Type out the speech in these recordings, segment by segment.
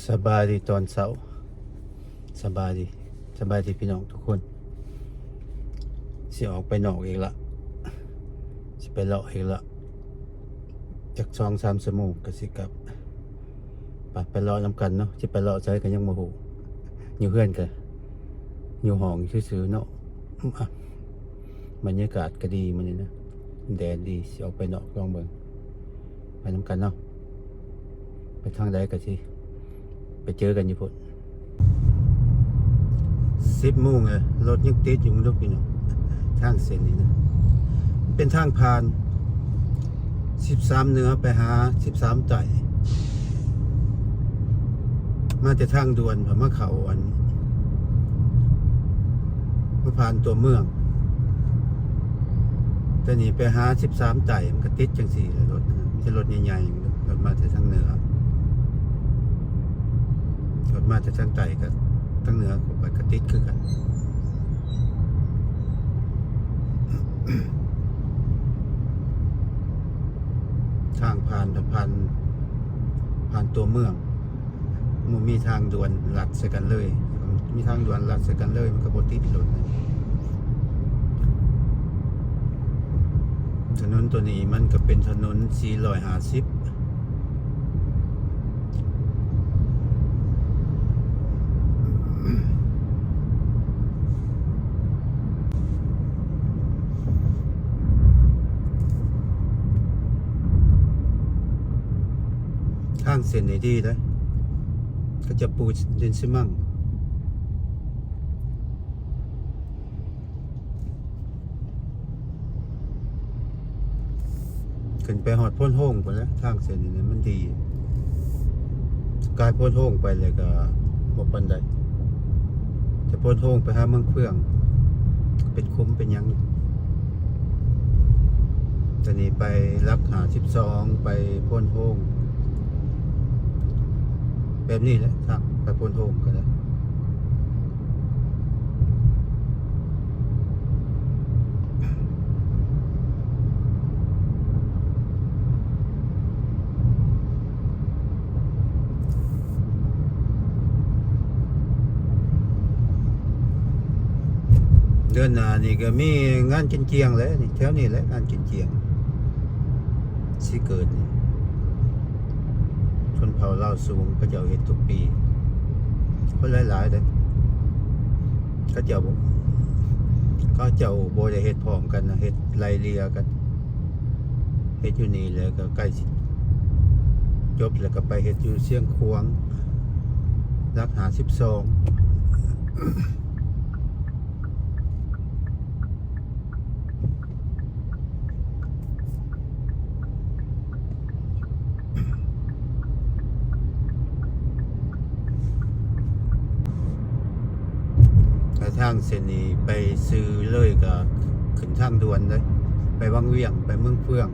สบายดีตอนเช้าสบายดีพี่น้องทุกคนสิออกไปนอกอีกละสิไปเลาะอีกละจาก2-3 ชั่วโมงก็สิกลับไปเลาะน้ำกันเนาะสิไปเลาะใจกันยังโมโหอยู่เพื่อนกันอยู่ห้องซื่อๆเนาะอ่ะบรรยากาศก็ดีมันนี่นะแดดดีสิออกไปนอกลองเบิ่งไปน้ำกันเนาะไปทางใดก็สิไปเจอกันอยู่พุ่น10 โมงเลยรถยังติดอยู่มันลูกพี่น้องทางเส้นนี้นะเป็นทางผ่าน13เหนือไปหา13ใต้มาแต่ทางด่วนผมมาเขาอันมาผ่านตัวเมืองแต่นี่ไปหา13ใต้มันก็ติดจังสี่เลยรถไม่ใช่รถใหญ่ๆรถมาแต่ทางเหนือรถมาแต่ทางใต้ก็ทางเหนือก็ไปก็ติดคือกันทางผ่านตัวเมืองมันมีทางด่วนลัดใส่กันเลยมีทางด่วนลัดใส่กันเลยมันก็บ่ติดรถนะถนนตัวนี้มันก็เป็นถนน450ทางเส้นนี้ดีเลยก็จะปูดินซีเมนต์ขึ้นไปหอดพ้นห้องไปแล้วทางเส้นนี้มันดีกายพ้นห้องไปเลยก็บ่ปานใดจะพ้นห้องไปหาเมืองเฟื่องเป็นคุ้มเป็นยังตอนนี้ไปรักหา12ไปพ้นห้องแบบนี้แหละทางไปพ้นห้องก็ได้เดือนหน้านี่ก็มีงานกินเจียงแล้วนี่แถวนี้แหละงานกินเจียงสิเกิดนี่ชนเผ่าลาวสูงก็จะเฮ็ดทุกปีคนหลายๆเด้อเขาเจ้าบ่ได้เฮ็ดพร้อมกันนะเฮ็ดไล่เลี่ยกันเฮ็ดอยู่นี่แล้วก็ใกล้สิจบแล้วก็ไปเฮ็ดอยู่เชียงขวางรักหา12ทางเส้นนี้ไปซื้อเลยก็ขึ้นทางด่วนเลยไปวังเวียงไปเมืองเฟื่อง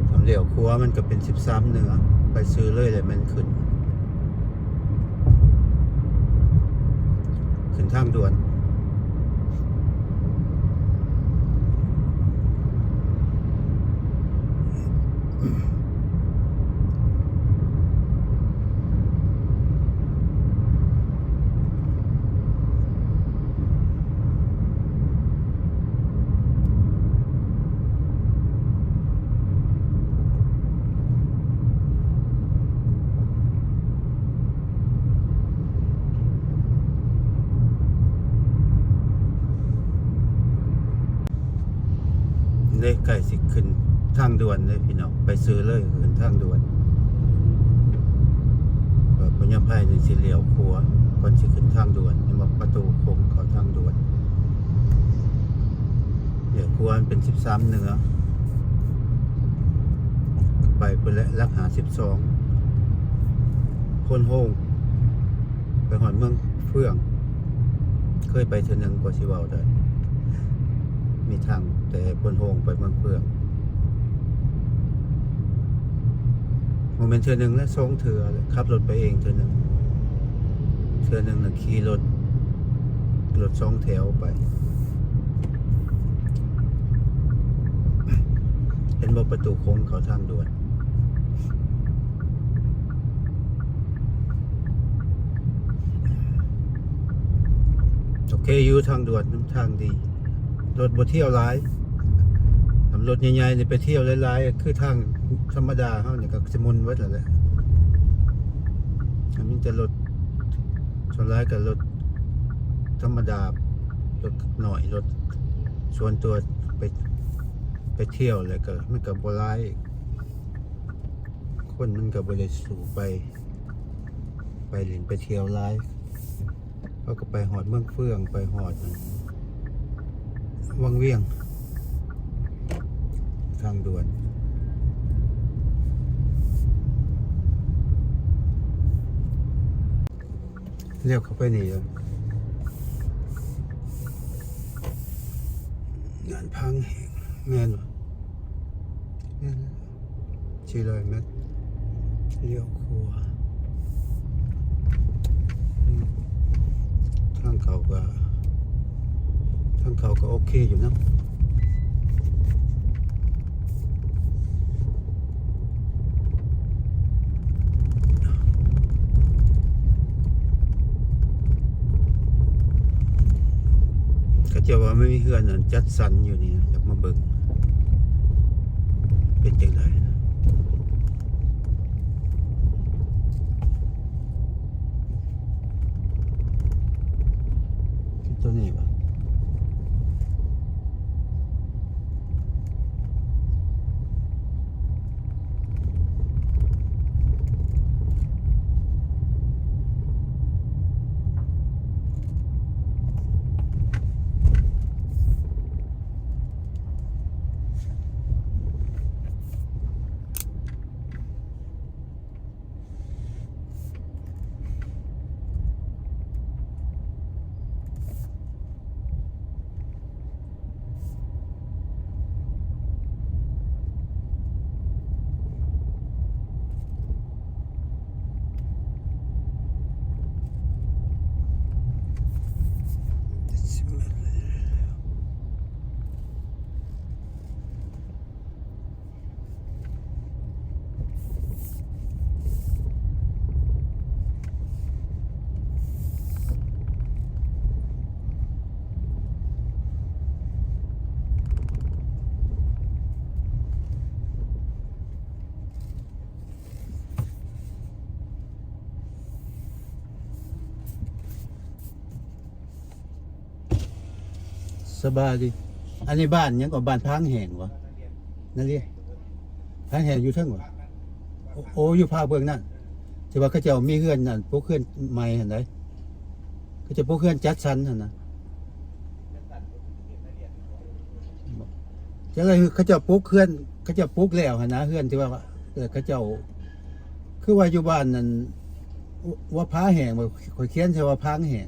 ทำเลี้ยวขวามันก็เป็น13เหนือไปซื้อเลยมันขึ้นทางด่วนเลยใกล้สิขึ้นทางด่วนเลยพี่น้องไปซื้อเลยขึ้นทางด่วนพญาไพนี่สิเลี้ยวขวาก่อนสิขึ้นทางด่วนนี่มาประตูโค้งเข้าทางด่วนเลี้ยวขวาเป็น13เหนือไปพุ่นและรักหา12พ้นห้องไปหอดเมืองเฟื่องเคยไปเทื่อนึงกว่าสิเว้าได้มีทางแต่พ้นห้องไปเมืองเฟื่องโมเมนต์เทื่อนึงและ2เทื่อเลยขับรถไปเองเทื่อนึงน่ะขี่รถ2 แถวไปเห็นบ่ประตูโค้งเขาทางด่วน เคอยู่ทางด่วนทางดีรถบ่เที่ยวหลายรถใหญ่ๆนี่ไปเที่ยวหลายๆคือทางธรรมดาเฮานี่ก็สิมุนเบิดแล้วแหละอันนี้จะรถส่วนหลายก็รถธรรมดารถหน่อยรถส่วนตัวไปเที่ยวแล้วก็มันก็บ่หลายคนมันก็บ่ได้สู่ไปเล่นไปเที่ยวหลายเขาก็ไปหอดเมืองเฟื่องไปหอดวังเวียงทางด่วนเรียกเขาไปนี่แล้วงานพังแห่งแม่นวะ400 เมตรเลี้ยวขวาทางเขาก็โอเคอยู่นะก็จะว่าไม่มีเฮือนจัดสรรอยู่นี่อยากมาเบิ่งเป็นจังไดตัวนี้ปะสบายดีอันนี้บ้านยังก็บ้านพังแห่งวะนั่นเรียกพังแห่งอยู่เทิงวะโอ้อยู่ภาคเบื้องนั่นที่ว่าเขาเจ้ามีเฮือนนั่นพวกเฮือนใหม่หั่นไดเขาจะพวกเฮือนจัดสรรหั่นนะจะอะไรเขาเจ้าปลูกเฮือนเขาเจ้าปลูกแล้วหั่นนะเฮือนที่ว่าเขาเจ้าคือว่าอยู่บ้านนั่นว่าพาแห่งบ่ข่อยเขียนใช่ว่าพังแห่ง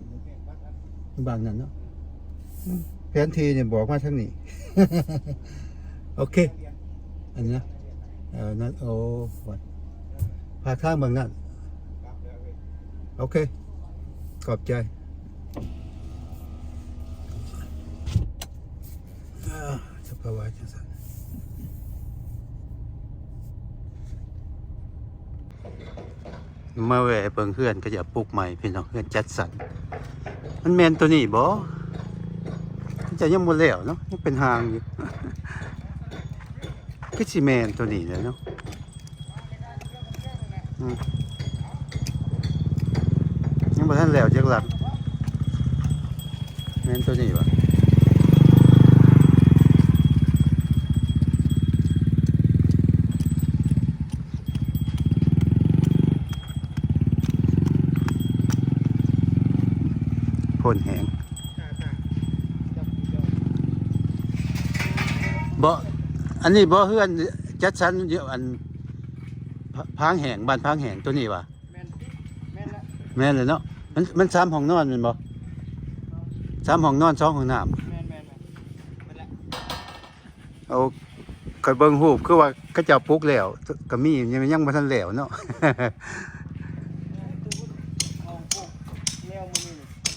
บางนั่นเนาะแผนที่เนี่ยบอกมาทั้งนี้ โอเคอันนี้นะนั่นโอ้วัดพาข้างเมืองนั่นโอเคขอบใจสภาวะจังสันมาแหวะเปิงเพื่อนก็จะปลูกใหม่พี่น้องเพื่อนจัดสรรมันแมนตัวนี้บ่จะยังหมดแล้วเนาะยังเป็นหางอยู่คือสิแมนตัวนี้เลยเนาะยังบ่ทันแล้วจักหลังแมนตัวนี้วะพ่นแหงบ่อันนี้บ่เฮือนจัดสรรเดี๋ยวอันพังแหงบ้านพังแหงตัวนี้วะแม่นเลยเนาะมัน3 ห้องนอนแม่นบ่3 ห้องนอน2 ห้องน้ำเอาก็เบิ่งรูปคือว่าเขาเจ้าปลูกแล้วก็มียังบ่ทันแล้วเนาะ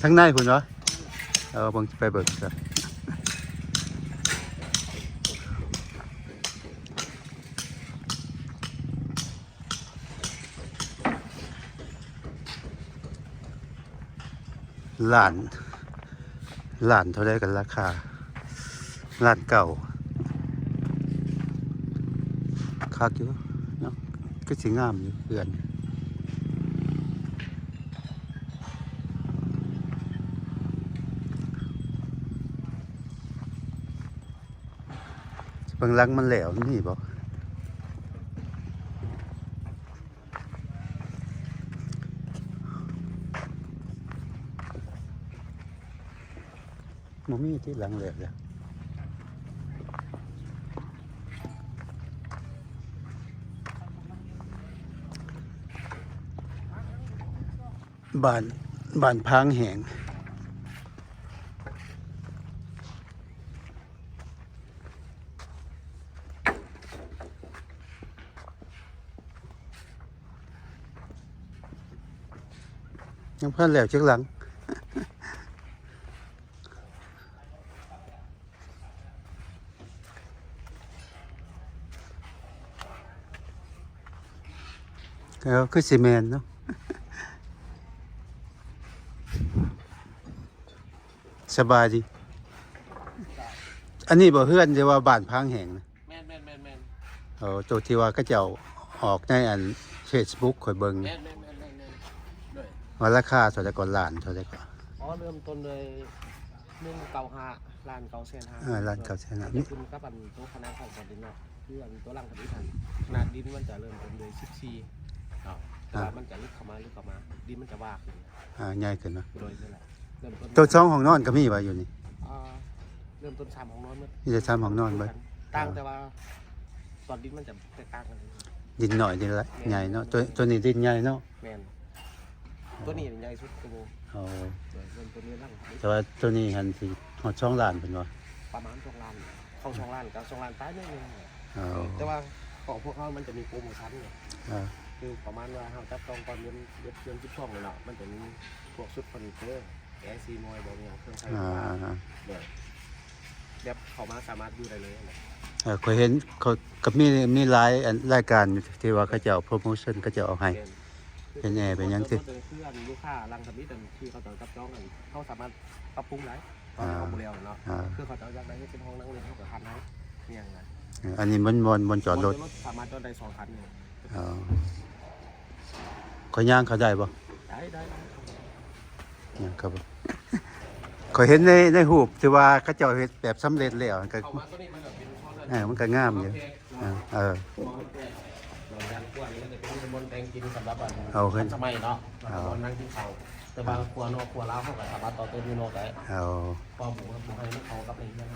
ทั้งในพุ่นวะเบิ่งไปเบิ่งซะล้าน ล้านเท่าไรกันราคาล้านเก่าคักอยู่เนาะก็สิงามอยู่เพื่อนบางหลังมันแหลวนี่บ่มมีที่หลังแหลวเลยบ้านพางแหงยังพันแหลวจักหลังแล้วคือซีเมนต์เนาะสบายดีอันนี้บ่เฮือนจะว่าบ้านพังแห่งนะแม่นตัวที่ว่าก็จะออกในอัน Facebook ข่อยเบิ่ง แม่นด้วย ว่าราคาเท่าใดก่อนล้านเท่าใดก่อนเริ่มต้นเลย195ล้าน9,500,000ล้าน9แสน นี่คุณกับอันตัวคณะของดินเนาะคืออันตัวหลังของดินขนาดดินมันจะเริ่มต้นเลย14แต่ว่ามันจะลึกเข้ามาดินมันจะว่าขึ้นใหญ่ขึ้นเนาะโดยนี่แหละเริ่มต้นตัว2ห้องนอนก็มีว่าอยู่นี่เริ่มต้น3ห้องนอนมีแต่3ห้องนอนเบิดต่างแต่ว่าตอนดินมันจะแตกต่างกันดินหน่อยดินละใหญ่เนาะตัวนี้ดินใหญ่เนาะแม่นตัวนี้ใหญ่สุดกว่าเริ่มต้นนี้หลังแต่ว่าตัวนี้หันสิฮอด2ล้านเพิ่นว่าประมาณ2ล้านเข้า2ล้านกับ2ล้านปลายนิดนึงแต่ว่าของพวกเขามันจะมีโปรโมชั่นเนี่ยคือประมาณว่าเราจับต้องก่อนเดือน12เลยเนาะมันจะมีพวกชุดเฟอร์นิเจอร์แอร์ซีมอยบอกอย่างเครื่องใช้ไฟฟ้าแบบเขามาสามารถอยู่ได้เลยเคยเห็นเขากับมีหลายรายการที่ว่าเขาจะเอาโปรโมชั่นเขาจะเอาให้เป็นแอร์เป็นยังคืออันลูกค้ารังสมิธที่เขาจะจับจองเขาสามารถปรับปรุงได้ตอนนี้ของโมเดลเนาะคือเขาจะอยากได้ให้เป็นห้องนั่งเล่นเท่ากับคันนะเนี่ยไงอันนี้บนจอดรถสามารถจอดได้2 คันเนี่ยเขาย่างเขาได้ปะได้ย่างครับเขาเห็นในรูปที่ว่าเขาเจ้าเฮ็ดแบบสำเร็จแล้วก็มันก็งามอยู่เอาขึ้นสมัยเนาะนั่งกินข้าวแต่บางครัวนอกครัวล้าวเขาก็สามารถต่อเติมยูโนได้พอหมูให้เขากับอะไรเงี้ย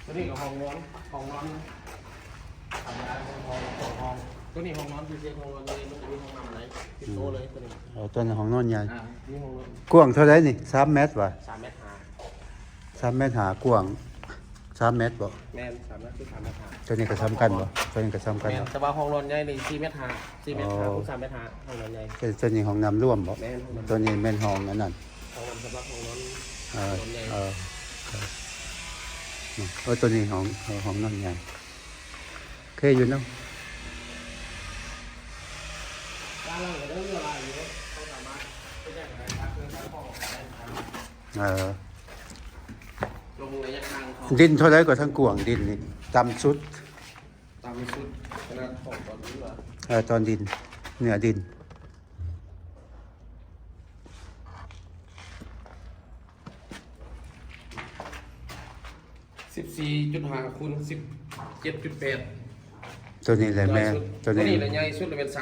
ตัวนี้กับห้องนอนธรรมดาห้องตัวนี้ห้องนอนคือห้องนอนเลยมันจะมีห้องน้ำไหนติดโตเลยตัวนี้ตัวนี้ห้องนอนใหญ่นี่ห้องนอนกว้างเท่าไรนี่3 เมตรวะ3 เมตร3 เมตรกว้าง3 เมตรบ่แม่น3 เมตรคือ3 เมตรตัวนี้ก็สำคัญบ่ตัวนี้ก็สำคัญแต่ว่าห้องนอนใหญ่นี่4 เมตร4 เมตรคูณ3 เมตรห้องนอนใหญ่ตัวนี้ห้องน้ำร่วมบ่ตัวนี้แม่นห้องอันนั้นห้องน้ำสำหรับห้องนอนใหญ่ตัวนี้ห้องนอนใหญ่เคยอยู่เนาะดินเท่าไรกว่าทั้งกวางดินนี่ต่ำสุดขนาดของตอนนี้เหรอตอนดินเหนือดิน14.5 คูณ 17.8ตัวนี้แหละแม่ตัวนี้เลยใหญ่สุดเลยเป็นเส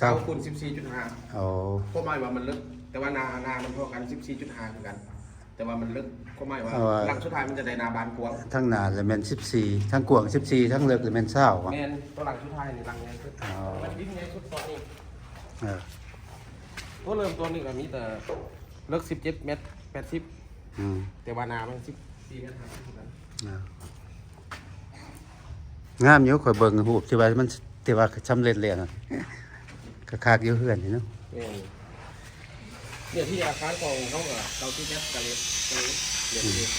าคูณ 14.5ก็หมายว่ามันลึกแต่ว่านามันเท่ากัน 14.5เหมือนกันแต่ว่ามันลึกก็หมายว่าหลังสุดท้ายมันจะได้นาบานกว้างทั้งหนาเลยแม่น14ทั้งกว้าง14ทั้งลึกเลยแม่น20แม่นตัวหลังสุดท้ายนี่หลังใหญ่สุดมันดิ้นใหญ่สุดตอนนี้ตัวเริ่มต้นนี่ก็มีแต่ลึก17 เมตร 80แต่ว่านามัน14 เมตร50เหมือนกันงามอยู่ข่อยเบิ่งรูปที่ว่าสำเร็จแล้วก็คักอยู่เฮือนนี่เนาะเนี่ยที่อาคารของเขาเราที่แคปกันเลยเนี่ย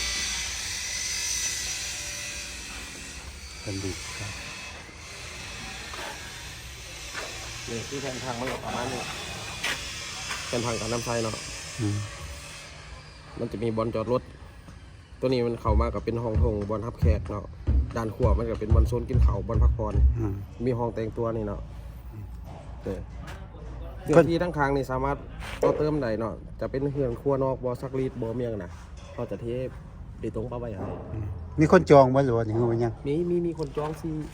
เป็นดีครับนี่ที่แทนทางมันประมาณนี้เป็นทางการน้ำไฟเนาะมันจะมีบอลจอดรถ ตัวนี้มันเข้ามากับเป็นห้องโถงบอลทับแขกเนาะด้านขวามันก็เป็นบอลโซนกินข้าวบอลพักผ่อนมีห้องแต่งตัวนี่เนาะเรื่องที่ทั้งค้างนี่สามารถต่อเติมได้เนาะจะเป็นเฮือนครัวนอกบ่ซักรีดบ่เมียงนะเขาจะเทไปตรงปะไว้ให้ มีคนจองบ่หรือว่าอย่างว่ายัง มีคนจอง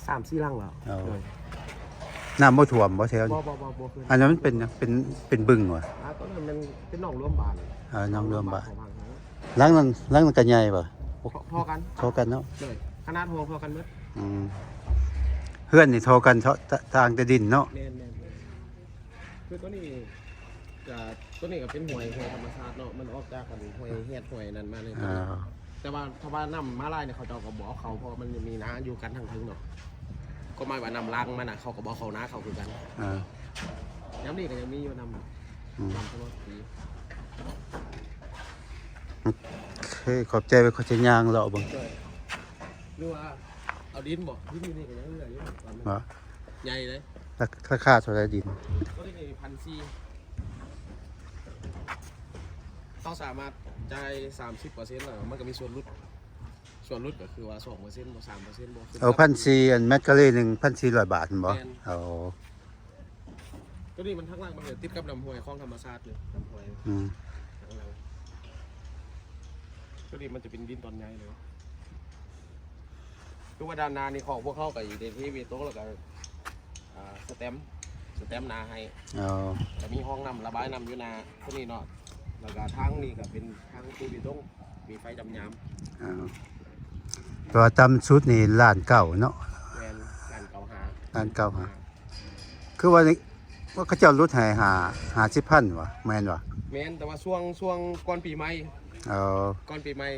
3-4 หลังแล้ว น้ำบ่ท่วมบ่แถว บ่ นี้ คือ อันนั้นมันเป็นเป็นบึงว่ะ ตอนนั้นมันเป็นหนองรวมบ้าน น้องรวมบ้าน ของบ้าน หลังนั้นก็ใหญ่ป่ะ พอกัน เท่ากันเนาะ เลยขนาดห้องพอกันหมด เฮือนนี่เท่ากันทางแต่ดินเนาะ แม่นคือตัวนี้ก็เป็นห้วยธรรมชาติเนาะมันออกจากกันห้วยเฮ็ดห้วยนั่นมาเลยแต่ว่าถ้าว่าน้ำมาลายเนี่ยเขาจะเอากระบอกเขาเพราะมันจะมีน้าอยู่กันทางทึงเนาะก็หมายว่าน้ำล้างมันน่ะเขากระบอกเขาน้าเขาคือกันย้ำนี่ก็ยังมีอยู่น้ำตลอดปี เคยขอบใจไปเขาจะย่างเลาะเบิ่ง หรือว่าเอาดินบ่ดินนี่ก็ยังเหลืออยู่ตอนนี้ ว่า ใหญ่เลย ราคาเท่าไรดิน ก็ได้1,400ต้องสามารถจ่าย 30% แล้วมันก็มีส่วนลดก็คือว่า 2% บ่ 3% บ่ เอา1,400อันแมตกะเล่1,400 บาทบ่เอา ตัวนี้มันทั้งล่างมันติดกับลำห้วยคลองธรรมชาติเลยลำห้วยตัวนี้มันจะเป็นดินตอนใหญ่เลยคือว่าด้านนานี่ของพวกเข้ากับอีเดนที่วีโต๊ะแล้วก็สเต็มนาให้จะมีห้องน้ำระบายน้ำอยู่นาตัวนี้เนาะแล้วก็ทางนี้ก็เป็นทางตู้วีโต๊ะมีไฟดำยำตัวตำชุดนี่ล้านเก่าเนาะ แมนการเก่าหา ล้านเก่าหาคือว่าเขาเจ้ารุดให้หา10,000วะแม่นวะ แมนแต่ว่าช่วงก่อนปีใหม่ก่อนปีใหม่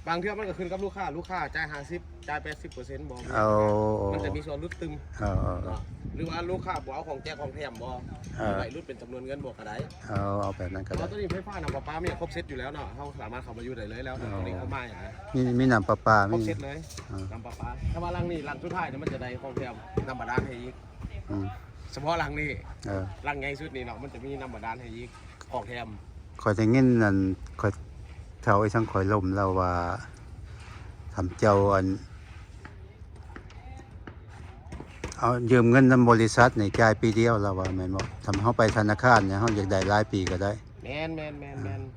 บางเทื่อมันก็ขึ้นกับลูกค้าจ่าย50จ่าย 80% บ่มันจะมีส่วนลดตึมหรือว่าลูกค้าบ่เอาของแจกของแถมบ่ไหลรุดเป็นจำนวนเงินบ่ก็ได้เอาแบบนั้นก็ได้แล้วตัวนี้ไฟฟ้าน้ำประปามีครบเซตอยู่แล้วเนาะเฮาสามารถเข้ามาอยู่ได้เลยแล้วตัวนี้เข้ามาอย่างนั้นมีน้ำประปาครบเซตเลยน้ำประปาถ้าว่าหลังนี้หลังสุดท้ายเนี่ยมันจะได้ของแถมน้ำบาดาลให้อีกเฉพาะหลังนี้หลังใหญ่สุดนี่เนาะมันจะมีน้ำบาดาลให้อีกของแถมขอยจะเงินนั่นขอยเท่าไอ้ช่างขอยลมแล้วว่าทำเจ้าเอายืมเงินนำบริษัทในจ่ายปีเดียวแล้วว่าแม่นบ่ทำเฮาไปธนาคารเนี่ยเฮาอยากได้รายปีก็ได้แม่น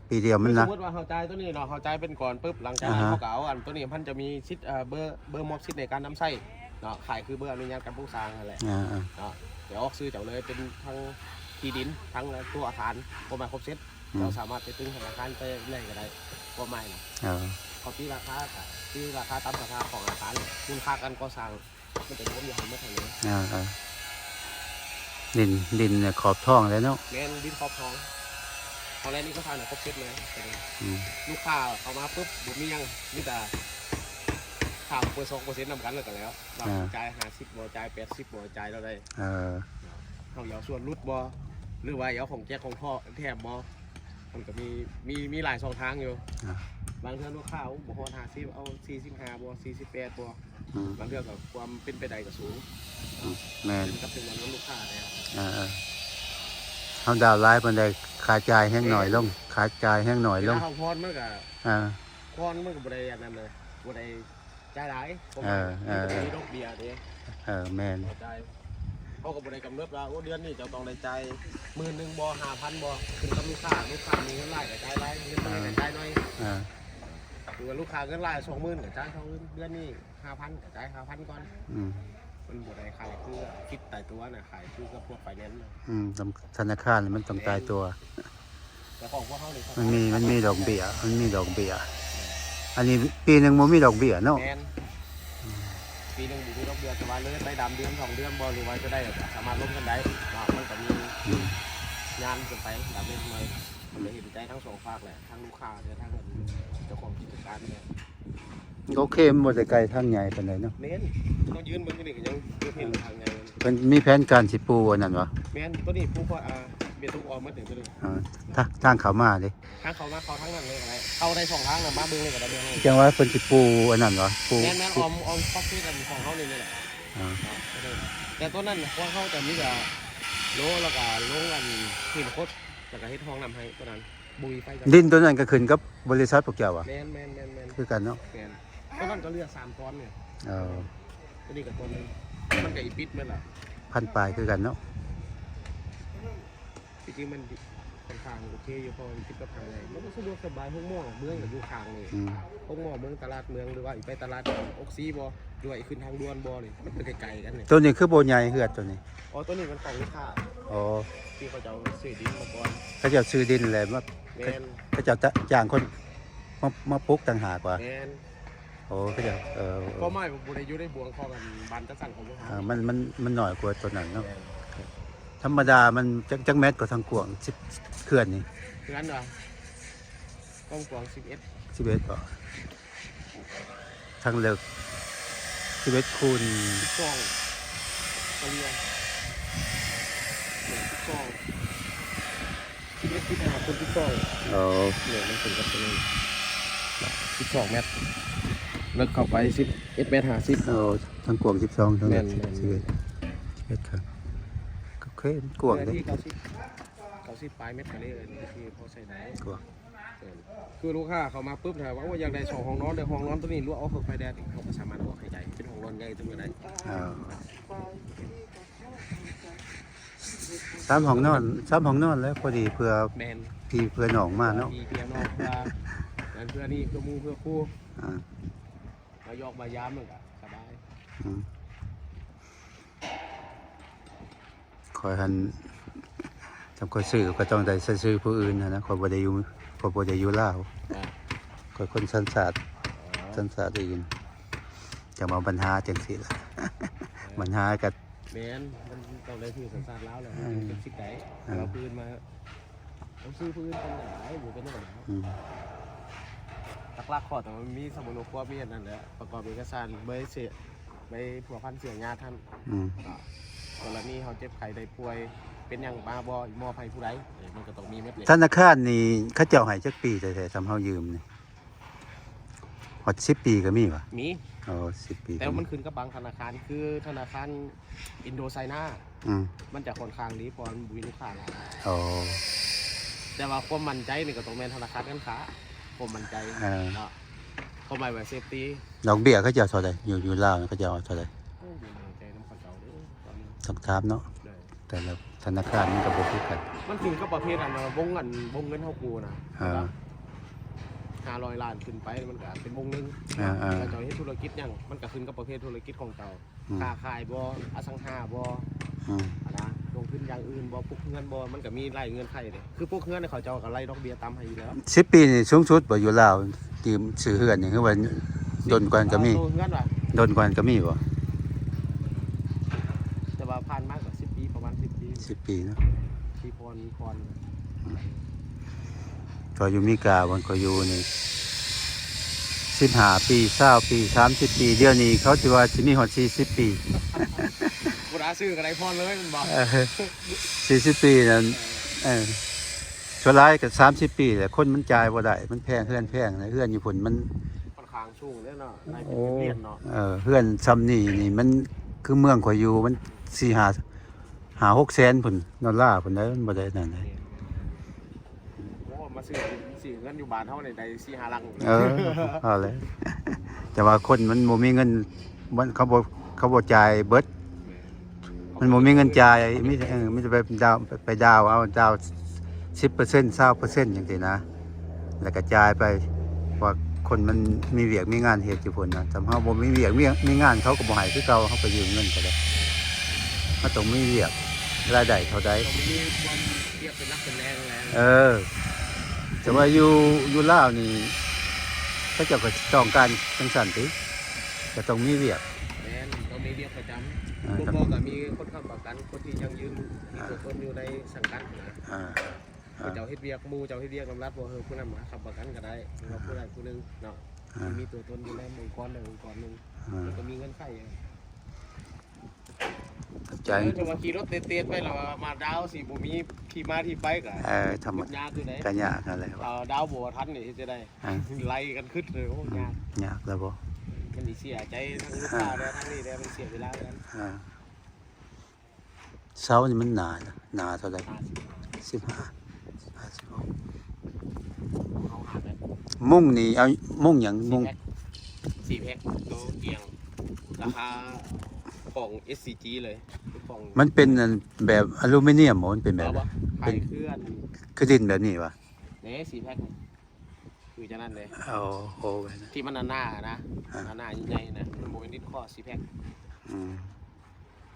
ปีเดียวมันนะสมมติว่าเฮาจ่ายตัวนี้เนาะเฮาจ่ายเป็นก่อนปึ๊บหลังจากนั้นเฮาก็เอาตัวนี้มันจะมีสิทธิ์เบอร์มอบสิทธิ์ในการนำใช้เนาะขายคือเบอร์อนุญาตการปลูกสร้างนั่นแหละเนาะเดี๋ยวออกซื้อเจ้าเลยเป็นทั้งที่ดินทั้งตัวอาคารบ่มาครบเซตเราสามารถไปตึงธนาคารไปได้ก็ได้บ่ไม่นะเขาตีราคาตามราคาของอาคารมูลค่าการก่อสร้างมันจะรวมอยู่ทั้งหมดเลยดินเนี่ยขอบท้องแล้วเนาะแม่นดินขอบท้องตอนแรกนี่ก็ทานครบเซตเลยลูกค้าเข้ามาปุ๊บบุมียังนี่แต่ถาม2%นำกันเลยกันแล้วจ่าย50บ่จ่าย80บ่จ่ายเท่าใดเขาเอาส่วนลดบ่หรือว่าเอาของแจกของพ่อแถมบ่มันก็มีหลายช่องทางอยู่บางเทื่อลูกค้าบ่ฮอด50เอา45บ่48บ่บางเทื่อก็ความเป็นไปได้ก็สูงแม่นกับจำนวนลูกค้าแล้วเฮาดาวไลฟ์มันได้ค่าจ่ายแห้งหน่อยลงค่าจ่ายแห้งหน่อยลงเฮาพรมันก็พรมันก็บ่ได้อันนั้นเลยบ่ได้จ่ายหลายมีดอกเบี้ยเด้แม่นเขาก็บ่ได้กำหนดว่าเดือนนี้จะต้องได้จ่าย10,000บ่ 5,000บ่ขึ้นกับลูกค้ามีเงินหลายก็จ่ายหลายเงินน้อยก็จ่ายน้อยหรือว่าลูกค้าเงินหลาย 20,000ก็จ่าย20,000เดือนนี้ 5,000ก็จ่าย 5,000ก่อนมันบ่ได้ขายคือคิดตายตัวน่ะขายคือกับพวกไฟแนนซ์ธนาคารมันต้องตายตัวแต่ของพวกเฮานี่มันมีดอกเบี้ยอันนี้ปีนึงบ่มีดอกเบี้ยเนาะปีนึงมีดอกเบี้ยแต่ว่าเลยไปดำเดือน2เดือนบ่หรือว่าจะได้สามารถล้มกันได้มันก็มีงานกันไปดำเล็กน้อยมันเลยเห็นใจทั้ง2ฝากแหละทั้งลูกค้าและทั้งเจ้าของกิจการเนี่ยโอเคบ่ได้ไกลทางใหญ่ปานใดเนาะแม่นเรายืนเบิ่งนี่ก็ยังเห็นทางใหญ่มันมีแผนการสิปูอันนั้นบ่แม่นตัวนี้ปูพอเบียร์ทุกออมมาถึงตัวนี้ทางเข้ามาเด้ทางเข้ามาเข้าทางนั้นเลยอะไรเข้าได้2ทางน่ะมาเบิ่งเลยก็ได้เบิ่งจังว่าเพิ่นสิปูอันนั้นบ่ปูแม่นออมครอบครัวกันของเฮานี่แหละแต่ตัวนั้นของเฮาแต่มีก็โลแล้วก็ลงกันขึ้นโคตรแล้วก็เฮ็ดห้องน้ำให้ตัวนั้น บุยไฟ ดินตัวนั้นก็ขึ้นกับบริษัทพวกเจ้าอ่ะ แมน คือกันเนาะ แมนเพราะนั่นก็เลือก3 ก้อนเนี่ย เออ ตัวนี้กับตัวนึงมันกับอีปิดมันล่ะ พันปลายคือกันเนาะ จริงๆมันค่อนข้างโอเคอยู่พอมันคิดกับทางไหนมันก็สะดวกสบายห้องหม้อเมืองกับอยู่ข้างนี่ อืม ห้องหม้อเมืองตลาดเมืองหรือว่าอีกไปตลาดออกซีบ่ด้วยขึ้นทางด่วนบ่นี่มันเป็นไกลๆกันเนี่ย ตัวนี้คือโบใหญ่เฮือดตัวนี้ อ๋อตัวนี้มันของลูกค้า อ๋อ ที่เขาจะเอาซื้อดินมาก่อน เขาจะซื้อดินเลยว่า แมน เขาจะจ้างคนมาปลูกต่างหากว่า แมน โอ้เขาจะก็ไม่บุได้อยู่ได้บวงข้อกันบันจะสั่งของลูกค้า มันหน่อยกว่าตัวนั้นเนาะธรรมดามันจักแมตรกว่าทางกวาง10เขื่อนนี่ คือนั้นเหรอต้องกวาง11 11ก็ทางเลิก11คูณ 12กะเรียน12คิดหาคน12 อ๋อ เนี่ยมันถึงกับตัวนี้12 เมตรเลิกเข้าไป11 เมตร 50 เอาทางกวาง12ทางเลิก แม่น 11ครับก็เคยมันกวาง เนื้ เด้ อที่90ปลายเมตรทะเลเลยที่พอใส่ได้ กวาง คือลูกค้าเขามาปุ๊บถามว่าอยากได้2 ห้องนอนเดี๋ยวห้องนอนตัวนี้รู้เอาเข้าไปแดดเขาก็สามารถเอาให้ใจเป็นห้องนอนใหญ่ตัวนี้ได้ 3 ห้องนอนแล้วพอดีเพื่อ แมน พี่เพื่อน้องมาเนาะ มีเพียงนอกเพื่อนั่นเพื่อนี่เพื่อมูเพื่อคู่ อ่า มายอกมายามมันก็สบาย อืมคอยหันทำคอยซื้อก็ต้องได้ซื้อผู้อื่นนะคอยบ่ได้อยู่ลาวคอยคนสันสาดอื่นจะมาปัญหาจังซี่ล่ะ ปัญหากับ แมนมันต้องได้ที่สันสาดแล้วแหละเป็นสิกไก่เราปืนมาเอาซื้อปืนเป็นไหนหรือเป็นยังไง อืม ลักๆขอแต่มันมีสมุนไพรมีอันนั้นแหละประกอบเอกสารใบเสียใบผัวพันเสียญาติท่าน อืม กรณีเขาเจ็บไข้ได้ป่วยเป็นอย่างบ้าบอมอภัยผู้ใดมันก็ต้องมีเม็ดเล็ก ธนาคารนี่เขาเจ้าให้จักปีแต่ทำเฮายืมนี่ฮอด10 ปีก็มีวะ มี อ๋อ10 ปี แต่มันขึ้นกับบางธนาคารคือธนาคารอินโดไซนา อืม มันจะค่อนข้างดีเพราะมันบุยลูกค้าหลาย อ๋อ แต่ว่าความมั่นใจนี่ก็ต้องเป็นธนาคารการค้าความมั่นใจความหมายว่าเซฟตี้ ดอกเบี้ยเขาเจ้าเท่าใดอยู่ลาวเขาเจ้าเอาเท่าใด อยู่ในใจน้ำข้าวเจ้าเด้อตอนนี้ ต้องถามเนาะ ได้ แต่ละธนาคารมันก็บ่คือกัน มันขึ้นกับประเภทอันวงเงินเท่ากูนะ 500 ล้านขึ้นไปมันก็เป็นวงหนึงแต่เจ้าเฮ็ดธุรกิจยังมันก็ขึ้นกับประเภทธุรกิจของเจ้าค้าขายบ่อสังหาบ่ นะลงทุนอย่างอื่นบ่พวกเงินบ่มันก็มีรายเงินไขเด้คือพวกเงินเขาเจ้าก็ไล่ดอกเบี้ยต่ำให้อยู่แล้ว 10 ปีนี่สูงสุดบ่อยู่ลาวที่ซื้อเฮือนนี่คือว่าดนกว่าก็มี เงินว่ะ ดนกว่าก็มีบ่ แต่ว่าผ่านมากกว่า10 ปีประมาณ10 ปี 10 ปีเนาะ ที่พร ก็อยู่มีกาวันก็อยู่นี่15 ปี20 ปี 30 ปีเดี๋ยวนี้เขาสิว่าสิมีฮอด40 ปี กูราซื้อก็ได้พรเลยมันบอก 40 ปีนั่นส่วนหลายก็30 ปีแหละคนมันจ่ายบ่ได้มันแพงเฮือนนะเฮือนอยู่พุ่นมัน ค่อนข้างสูงเลยเนาะนายเป็นเรียนเนาะ เฮือนซ้ำนี่มันคือเมืองข่อยอยู่มัน4-6 แสนพุ่นดอลลาร์พุ่นได้มันบ่ได้นั่นเลย โอ้มาซื้อเงินอยู่บ้านเฮาได้4-5 ลัง เอาเลย แต่ว่าคนมันบ่มีเงินมันเขาบ่จ่ายเบิดมันบ่มีเงินจ่ายมีแต่ไปดาวเอาดาว 10% 20% จังซี่นะแล้วก็จ่ายไปว่าคนมันมีเวียกมีงานเฮ็ดอยู่พุ่นนะถ้าเฮาบ่มีเวียกมีงานเขาก็บ่ให้คือเก่าเฮาไปยืมเงินก็ได้มันต้องมีเวียกรายได้เท่าใด ต้องมีความเรียกเป็นนักเป็นแรงแต่ว่าอยู่ลาวนี่เขาเจ้าก็ต้องการจังซั่นติก็ต้องมีเวียก แม่นต้องมีเรียกประจำบ่ก็มีคนค้ำประกันคนที่ยังยืนมีตัวตนอยู่ในสังกัดนะเจ้าเฮ็ดเวียกหมู่เจ้าเฮ็ดเวียกนำรัฐบ่ผู้นั้นมาค้ำประกันก็ได้เราผู้ใดผู้นึงเนาะมีตัวตนอยู่ในองค์กรใดองค์กรนึงแล้วก็มีเงินไข ใจ จะมาขี่รถเตะๆไปแล้วมาดาวสิบ่มีที่มาที่ไปก็ ธรรม ยากคือได ก็ยากนั่นแหละ ดาวบ่ทันนี่จะได้ไล่กันขึ้นเลยโอ้ยาก ยากแล้วบ่ มันสิเสียใจทั้งลูกค้าและทั้งนี่ได้มันเสียเวลากัน เสานี่มันหนาเท่าใด15 56 มุ่งนี่เอามุ่งหยังมุ่ง 4 แพ็คตัวเตียงราคาของ SCG เลยของ มันเป็นอันแบบอลูมิเนียมบ่มันเป็นแบบ เอา ไหน ปะไข่เคลื่อน คือดินแบบนี้วะ เนี่ย4 แพ็คคือจะนั่นเลย เอาโอ้ยนะ ที่มันหน้าๆนะหน้าใหญ่ๆนะมันโมเป็นดิสคอ4 แพ็ค อืม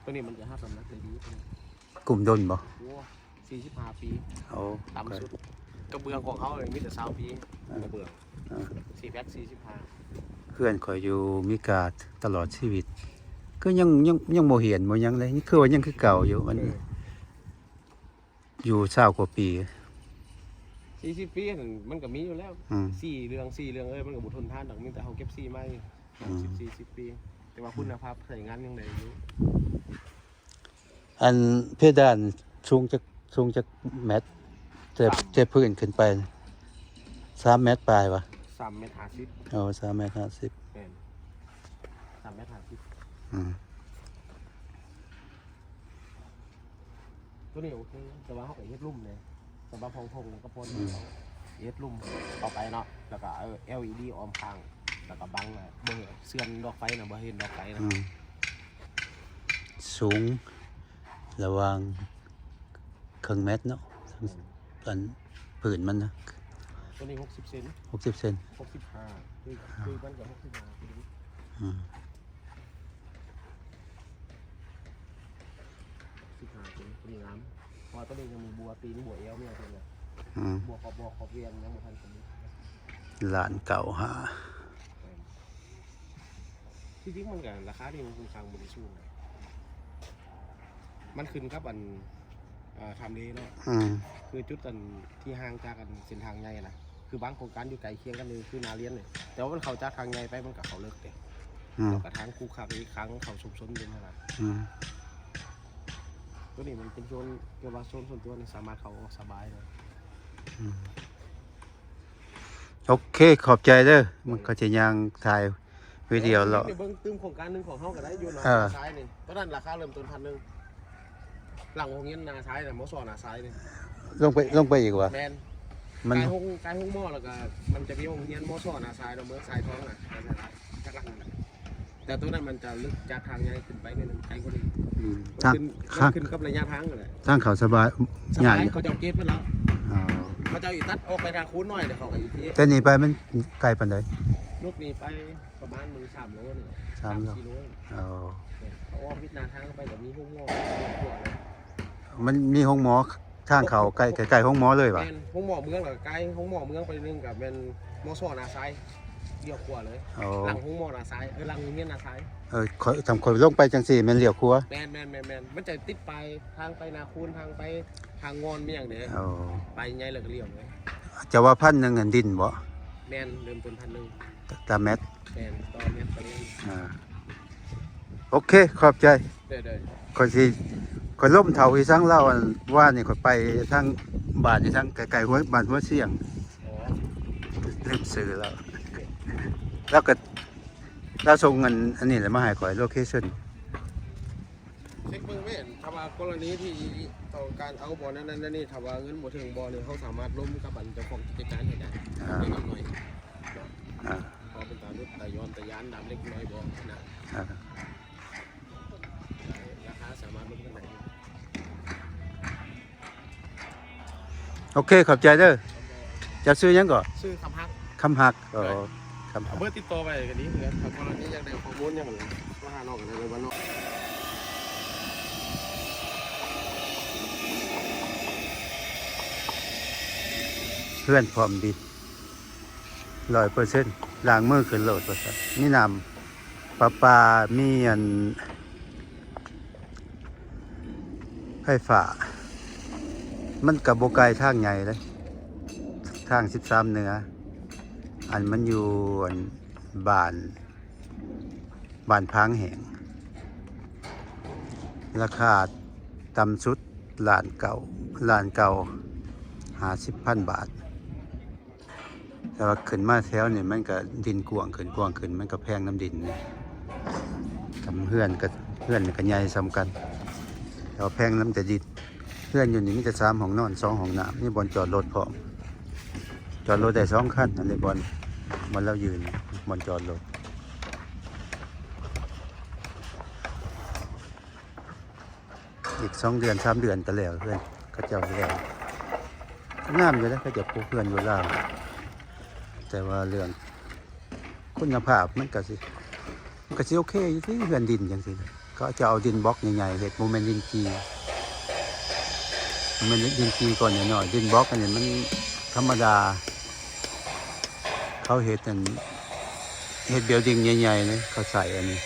ตัวนี้มันจะ5 สำนักเลยดีตัวนี้ กลุ่มดนบ่ โอ้45 ปี เอา ต่ำสุดกระเบื้องของเขาเลยมีแต่20 ปีกระเบื้อง4 แพ็ค45 เพื่อนข่อยอยู่มีกาดตลอดชีวิต ก็ยังบ่เห็นบ่หยังเลยนี่คือว่ายังคือเก่าอยู่มันอยู่20กว่าปี 40 ปีนั่นมันก็มีอยู่แล้ว อืม 4 เรื่องมันก็บ่ทนทานดอกมีแต่เฮาเก็บ4ไม้40 ปี แต่ว่าคุณภาพใช้งานยังได้อยู่ อันเพดานสูงจากเมตรแต่พื้นขึ้นไป3 เมตรปลายวะ 3 เมตร 50 เอา3 เมตร 50 แม่น3 เมตร 50อืม ตัวนี้โอเคแต่ว่าเฮาก็เฮ็ดลุ่มเลยสำหรับห้องก็พ่นเฮ็ดลุ่มต่อไปเนาะแล้วก็LED ออมข้างแล้วก็บังบ่เสื่อนดอกไฟน่ะบ่เห็นดอกไฟนะ อืมสูงระหว่างครึ่งเมตรเนาะอันผืนมันนะ ตัวนี้60 เซน 60 เซน 65คือมันก็65ตัวนี้ อืม 15ตัวนี้งามเพราะตัวนี้ยังมีบัวตีนบัวเอวเนี่ยตัวนี้ อืม บัวขอบเวียนยังบ่ทันตัวนี้ หลานเก่าหา ที่จริงมันก็ราคานี่มันค่อนข้างบ่ได้สูงนะมันขึ้นกับอันทำเลเนาะ อืม คือจุดกันที่ห่างจากกันเส้นทางใหญ่นะคือบางโครงการอยู่ไกลเคียงกันเลยคือนาเลียนเลยแต่ว่ามันเขาจากทางใหญ่ไปมันกับเขาเลิกเด็ อืม Ừ. แล้วก็ทางคู่ขับอีกครั้งเขาชุมชนเป็นอะไร อืม ตัวนี้มันเป็นโซนเกี่ยวกับโซนส่วนตัวนี่สามารถเขาออกสบายเลย โอเคขอบใจเด้อมันก็จะยังถ่ายวิดีโอเลาะ เดี๋ยวเบิ่งตื้มโครงการหนึงของเฮาก็ได้อยู่นะ เออ นาซ้ายนี่ตอนนั้นราคาเริ่มต้น1,000หลังโรงเรียนนาซ้ายน่ะมอสอนาซ้ายนี่ ลงไปอีกวะ แมน มัน กายห้องหม้อแล้วก็มันจะมีโรงเรียนมอสอนาซ้ายเราเมื่อสายท้องน่ะจากหลังน่ะแต่ตัวนั้นมันจะลึกจากทางใหญ่ขึ้นไปนิดนึงไกลกว่านี้ อืม มัน ทาง ขึ้นกับระยะทางนั่นแหละ ทางเขาสบาย ส ใหญ่ บายเขาจะเอาเกตไปแล้ว อ๋อ เขาจะเอาอีกตัดออกไปทางคูนหน่อยเดี๋ยวเขาก็อีกที แต่นี่ไปมันไกลปานใด ลูกนี้ไปประมาณมือ3 โลนี่ 3 โล 4 โล อ๋อ เขาอ้อมวิทย์นาทางไปแบบนี้ห้องหม้อพวกเลย มันมีห้องหมอทางเขาใกล้ห้องหมอเลย แม วะ นห้องหม้อเมืองหรือไกลห้องหม้อเมืองไปนึงกับเป็นมอสอนาซ้ายเลี้ยวขวาเลย อ๋อ หลังห้องหม้อนาซ้ายหลังโรงเรียนนาซ้าย ทำคนลงไปจังสี่แมันเลี้ยวครัว แมนมันจะติดไปทางไปนาคูนทางไปทางงอนไม่อย่างเดียว อ๋อ ไปใหญ่เลยก็เลี้ยวเลย จะว่า1,000อันดินบ่ แมนเริ่มต้น1,000 ตามเมตร แมนต่อเมตรไปเลย อ่าโอเคขอบใจ เด้อ ข่อยล่มเถาอีสังเล่าอันว่านี่ข่อยไปทางบ้านนี่ทางไกลๆหัวบ้านหัวเสียง อ๋อ ลืมซื้อแล้ว แล้วก็เราส่งเงินอันนี้แหละมาให้ข่อยโลเคชั่น เช็คเบิ่งไม่เห็นถ้าว่ากรณีที่ต้องการเอาบ่อนั้นนี่ถ้าว่าเงินบ่ถึงบ่อนี่เขาสามารถล้มกับบันเจ้าของกิจการให้ได้เล็กน้อย อ่า พอเป็นตาลุดตาย้อนตายานดำเล็กน้อยบ่นะ อ่า ราคาสามารถลดกันได้ โอเคขอบใจเด้อจะซื้อหยังก่อน ชื่อคำฮัก คำหักอ๋อคำหั เอา ก เบอร์ติดต่อไปกันนี้เพื่อนถ้ากรณีอยากได้ข้อมูลอย่างไรว่าหานอกกันได้เลยวันนอก เพื่อนพร้อมดิน100%ล้างมือขึ้นโหลดว่าซั่นมีน้ำประปามีอันไฟฟ้ามันกับโบไกลทางใหญ่เลยทาง13เหนืออันมันอยู่อันบ้านพังแหงราคาต่ำสุดล้านเก่า50,000 บาท แต่ว่าขึ้นมาแถวนี่มันก็ดินกว้างขึ้นมันก็แพงน้ำดินนี่ทำเฮือนนี่ก็ใหญ่ซ้ำกันแต่ว่าแพงน้ำแต่ดินเฮือนอยู่นี่มีแต่3 ห้องนอน 2 ห้องน้ำนี่บอนจอดรถพร้อม จอดรถได้2 คันอันนี้บอลมันเรายืนบอลจอดรถอีก2 เดือน 3 เดือนก็แล้วเพื่อนเขาเจ้าแล้วงามอยู่แล้วเขาจะปลูกเพื่อนอยู่ล่างแต่ว่าเรื่องคุณภาพมันก็สิโอเคอยู่ที่เพื่อนดินจังซี่ก็จะเอาดินบล็อกใหญ่ๆเฮ็ดโมเมนต์ดินจีมันดินจีก่อนหน่อยดินบล็อกอันนี้มันธรรมดาเขาเฮ็ดอันเฮ็ดเบลดิ้งใหญ่ๆเลยเขาใส่อันนี้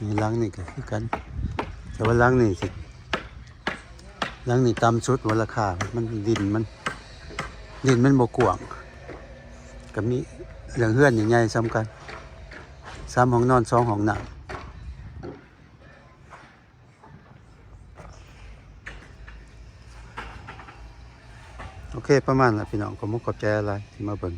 นี่หลังนี่ก็คือกันแต่ว่าหลังนี่สิหลังนี่ต่ำสุดว่าราคามันดินมันบ่กว้างก็มีเรื่องเฮือนใหญ่ๆซ้ำกัน3 ห้องนอน2 ห้องน้ำโอเคประมาณนั้นพี่น้องขอบคุณขอบใจอะไรที่มาเบิ่ง